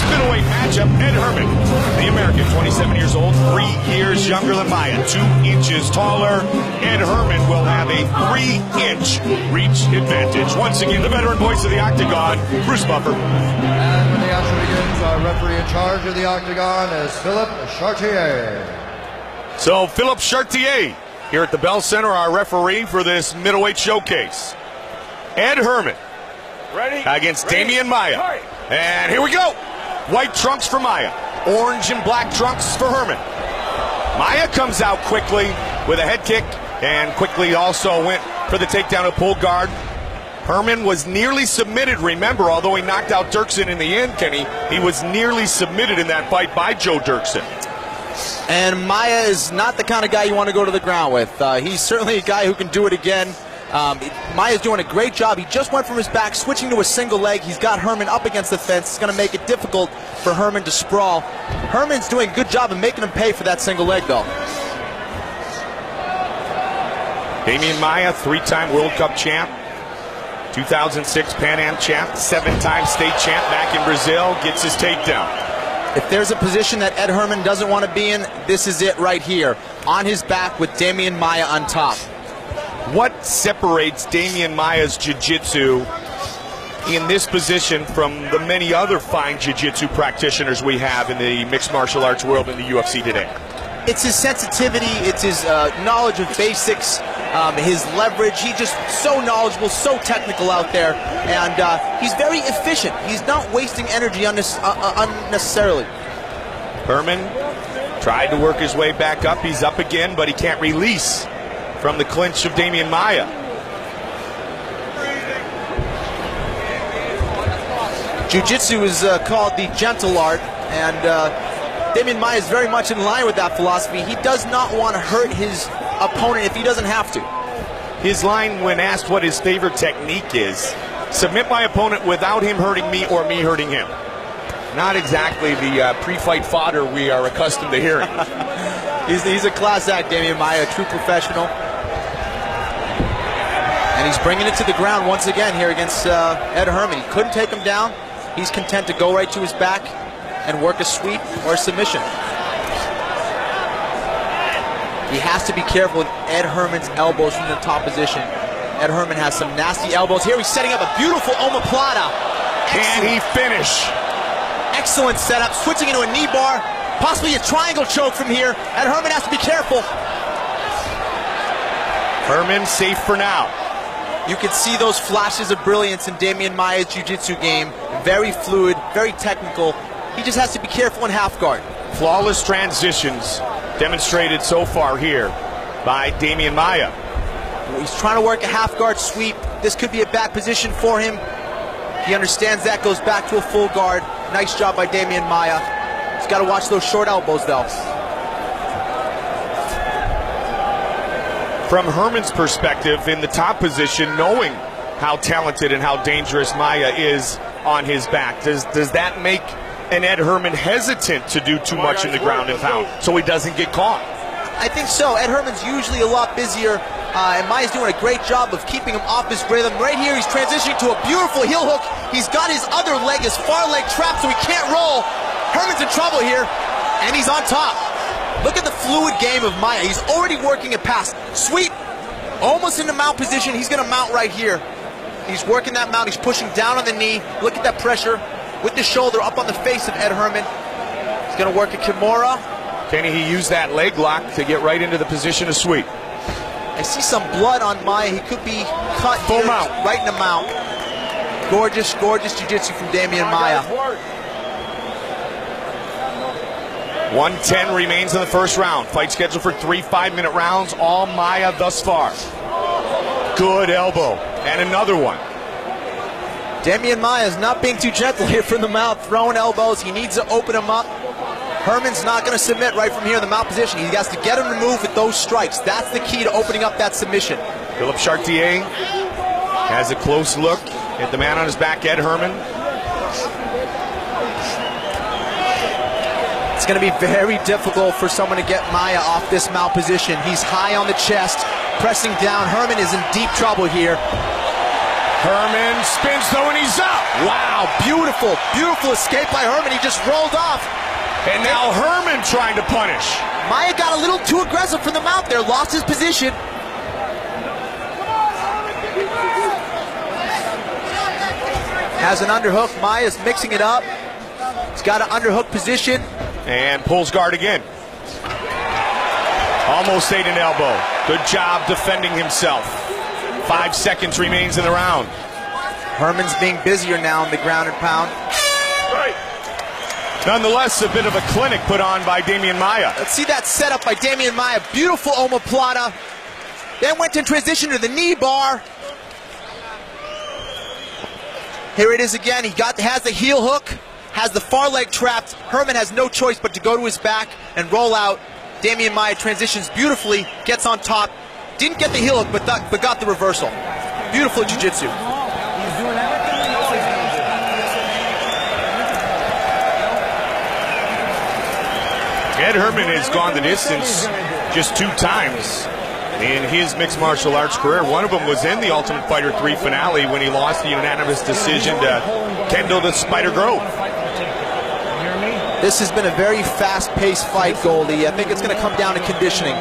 middleweight matchup, Ed Herman, the American, 27 years old, 3 years younger than Maia, 2 inches taller. Ed Herman will have a 3-inch reach advantage. Once again, the veteran voice of the Octagon, Bruce Buffer. And when the action begins, our referee in charge of the Octagon is Philippe Chartier. So, Philippe Chartier here at the Bell Center, our referee for this middleweight showcase. Ed Herman against Demian Maia. And here we go. White trunks for Maia. Orange and black trunks for Herman. Maia comes out quickly with a head kick and quickly also went for the takedown of pull guard. Herman was nearly submitted, remember, although he knocked out Dirksen in the end, Kenny, he was nearly submitted in that fight by Joe Dirksen. And Maia is not the kind of guy you want to go to the ground with. He's certainly a guy who can do it again. Maia's doing a great job. He just went from his back, switching to a single leg. He's got Herman up against the fence. It's going to make it difficult for Herman to sprawl. Herman's doing a good job of making him pay for that single leg, though. Demian Maia, 3-time World Cup champ, 2006 Pan Am champ, 7-time state champ back in Brazil, gets his takedown. If there's a position that Ed Herman doesn't want to be in, this is it right here. On his back with Demian Maia on top. What separates Demian Maia's jiu-jitsu in this position from the many other fine jiu-jitsu practitioners we have in the mixed martial arts world in the UFC today? It's his sensitivity, it's his knowledge of basics, his leverage. He's just so knowledgeable, so technical out there, and he's very efficient. He's not wasting energy unnecessarily. Herman tried to work his way back up. He's up again, but he can't release from the clinch of Demian Maia. Jiu-jitsu is called the gentle art, and Demian Maia is very much in line with that philosophy. He does not want to hurt his opponent if he doesn't have to. His line when asked what his favorite technique is: submit my opponent without him hurting me or me hurting him. Not exactly the pre-fight fodder we are accustomed to hearing. He's a class act, Demian Maia, a true professional. And he's bringing it to the ground once again here against Ed Herman. He couldn't take him down. He's content to go right to his back and work a sweep or a submission. He has to be careful with Ed Herman's elbows from the top position. Ed Herman has some nasty elbows. Here he's setting up a beautiful omoplata. Can he finish? Excellent setup, switching into a knee bar, possibly a triangle choke from here. Ed Herman has to be careful. Herman safe for now. You can see those flashes of brilliance in Demian Maia's jiu-jitsu game. Very fluid, very technical. He just has to be careful in half guard. Flawless transitions demonstrated so far here by Demian Maia. He's trying to work a half guard sweep. This could be a back position for him. He understands that, goes back to a full guard. Nice job by Demian Maia. He's got to watch those short elbows, though. From Herman's perspective, in the top position, knowing how talented and how dangerous Maia is on his back, does that make an Ed Herman hesitant to do too much in the ground and pound so he doesn't get caught? I think so. Ed Herman's usually a lot busier, and Maia's doing a great job of keeping him off his rhythm. Right here, he's transitioning to a beautiful heel hook. He's got his other leg, his far leg trapped, so he can't roll. Herman's in trouble here, and he's on top. Look at the fluid game of Maia. He's already working it past. Sweep, almost in the mount position. He's going to mount right here. He's working that mount. He's pushing down on the knee. Look at that pressure with the shoulder up on the face of Ed Herman. He's going to work a Kimura. Kenny, he used that leg lock to get right into the position of sweep. I see some blood on Maia. He could be cut full here, mount. Right in the mount. Gorgeous, gorgeous jiu-jitsu from Demian Maia. 1:10 remains in the first round. Fight scheduled for 3 5-minute rounds. All Maia thus far. Good elbow. And another one. Demian Maia is not being too gentle here from the mount, throwing elbows. He needs to open him up. Herman's not going to submit right from here in the mount position. He has to get him to move with those strikes. That's the key to opening up that submission. Philippe Chartier has a close look at the man on his back, Ed Herman. It's going to be very difficult for someone to get Maia off this mount position. He's high on the chest, pressing down. Herman is in deep trouble here. Herman spins though, and he's up. Wow, beautiful, beautiful escape by Herman. He just rolled off. And now Herman trying to punish. Maia got a little too aggressive from the mount there, lost his position. Has an underhook. Maia's mixing it up. He's got an underhook position. And pulls guard again. Almost ate an elbow. Good job defending himself. 5 seconds remains in the round. Herman's being busier now in the ground and pound. Nonetheless, a bit of a clinic put on by Demian Maia. Let's see that setup by Demian Maia. Beautiful omoplata. Then went in transition to the knee bar. Here it is again. He has the heel hook, has the far leg trapped. Herman has no choice but to go to his back and roll out. Demian Maia transitions beautifully, gets on top. Didn't get the heel hook, but got the reversal. Beautiful jiu-jitsu. Ed Herman has gone the distance just 2 times in his mixed martial arts career. One of them was in the Ultimate Fighter 3 finale when he lost the unanimous decision to Kendall the Spider Grove. This has been a very fast-paced fight, Goldie. I think it's going to come down to conditioning.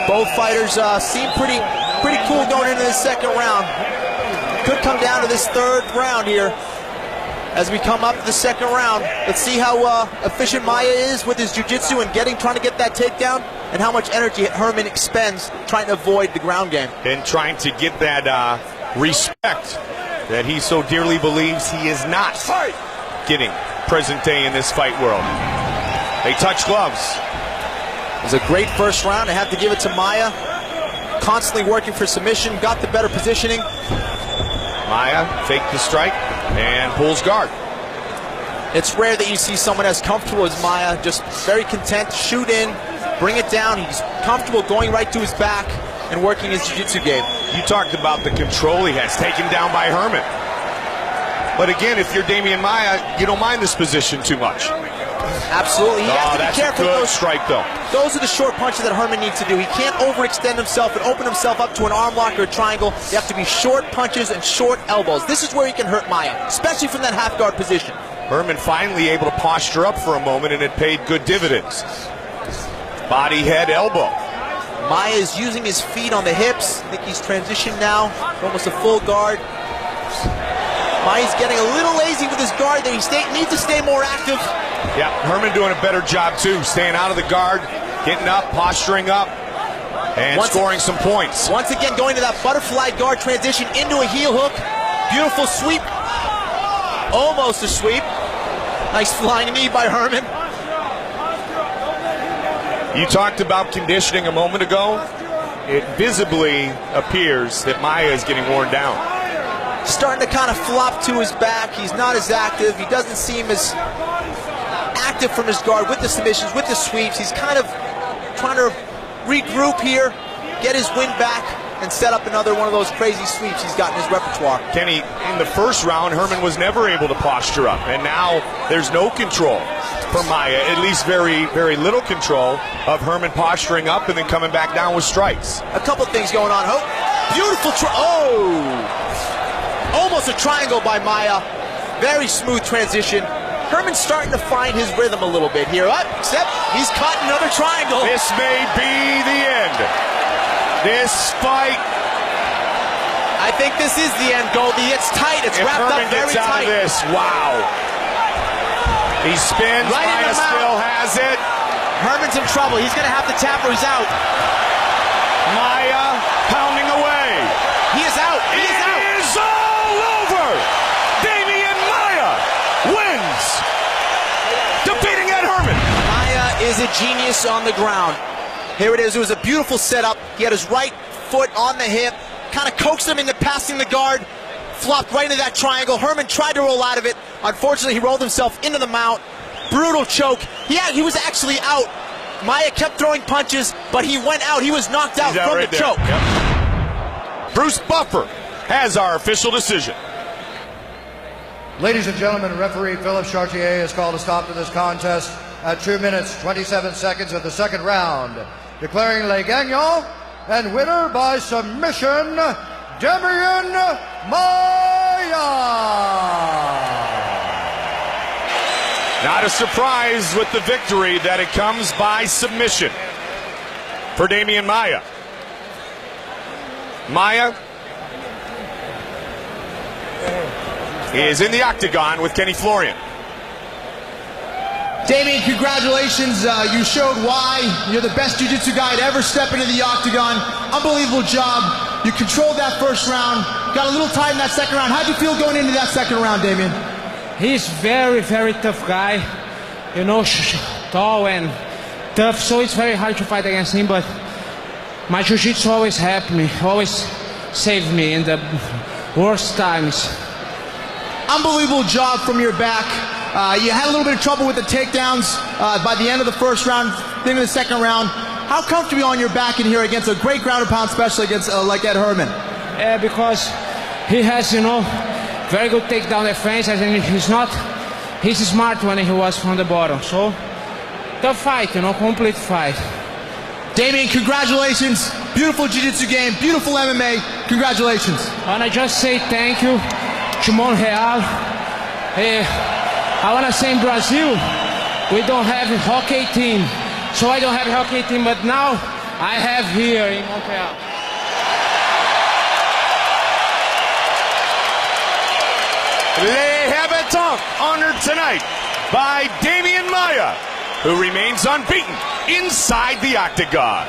Both fighters seem pretty cool going into the second round. Could come down to this third round here as we come up to the second round. Let's see how efficient Maia is with his jiu-jitsu and trying to get that takedown, and how much energy Herman expends trying to avoid the ground game. And trying to get that respect that he so dearly believes he is not getting present day in this fight world. They touch gloves. It was a great first round. I have to give it to Maia. Constantly working for submission, got the better positioning. Maia faked the strike and pulls guard. It's rare that you see someone as comfortable as Maia, just very content, shoot in, bring it down. He's comfortable going right to his back and working his jiu-jitsu game. You talked about the control he has, taken down by Herman. But again, if you're Demian Maia, you don't mind this position too much. Absolutely. He has to be careful. That's a good strike, though. Those are the short punches that Herman needs to do. He can't overextend himself and open himself up to an arm lock or a triangle. You have to be short punches and short elbows. This is where he can hurt Maia, especially from that half guard position. Herman finally able to posture up for a moment, and it paid good dividends. Body, head, elbow. Maia is using his feet on the hips. I think he's transitioned now, almost a full guard. Maia's getting a little lazy with his guard there. He needs to stay more active. Yeah, Herman doing a better job too, staying out of the guard, getting up, posturing up, and scoring some points. Once again, going to that butterfly guard transition into a heel hook. Beautiful sweep. Almost a sweep. Nice flying knee by Herman. You talked about conditioning a moment ago. It visibly appears that Maia is getting worn down. Starting to kind of flop to his back. He's not as active. He doesn't seem as active from his guard with the submissions, with the sweeps. He's kind of trying to regroup here, get his wind back, and set up another one of those crazy sweeps he's got in his repertoire. Kenny, in the first round, Herman was never able to posture up, and now there's no control for Maia, at least very, very little control of Herman posturing up and then coming back down with strikes. A couple things going on. Oh, beautiful almost a triangle by Maia. Very smooth transition. Herman's starting to find his rhythm a little bit here, except he's caught another triangle. This may be the end. This fight. I think this is the end, Goldie. It's tight. It's wrapped up very tight. If Herman gets out of this, wow. He spins. Right Maia still has it. Herman's in trouble. He's going to have to tap or he's out. Maia pounding away. He is out. He is out. It is all over. Demian Maia wins, defeating Ed Herman. Maia is a genius on the ground. Here it is. It was a beautiful setup. He had his right foot on the hip, kind of coaxed him into passing the guard, flopped right into that triangle. Herman tried to roll out of it. Unfortunately, he rolled himself into the mount. Brutal choke. He was actually out. Maia kept throwing punches, but he went out. He was knocked out from the choke. Yep. Bruce Buffer has our official decision. Ladies and gentlemen, referee Philip Chartier has called a stop to this contest at 2 minutes, 27 seconds of the second round, declaring le gagnant and winner by submission, Demian Maia. Not a surprise with the victory that it comes by submission for Demian Maia. Maia is in the octagon with Kenny Florian. Demian, congratulations. You showed why you're the best jiu-jitsu guy to ever step into the octagon. Unbelievable job. You controlled that first round. Got a little tight in that second round. How'd you feel going into that second round, Demian? He's very, very tough guy. You know, tall and tough, so it's very hard to fight against him, but my jiu-jitsu always helped me, always saved me in the worst times. Unbelievable job from your back. You had a little bit of trouble with the takedowns by the end of the first round, into the second round. How comfortable on your back in here against a great ground and pound, especially against like Ed Herman? Yeah, because he has, you know, very good takedown defense, and he's smart when he was from the bottom. So, tough fight, you know, complete fight. Demian, congratulations. Beautiful jiu-jitsu game, beautiful MMA. Congratulations. And I just say thank you to Montreal. I want to say in Brazil, we don't have a hockey team. So I don't have a hockey team, but now I have here in Montreal. Les Habitants honored tonight by Demian Maia, who remains unbeaten inside the octagon.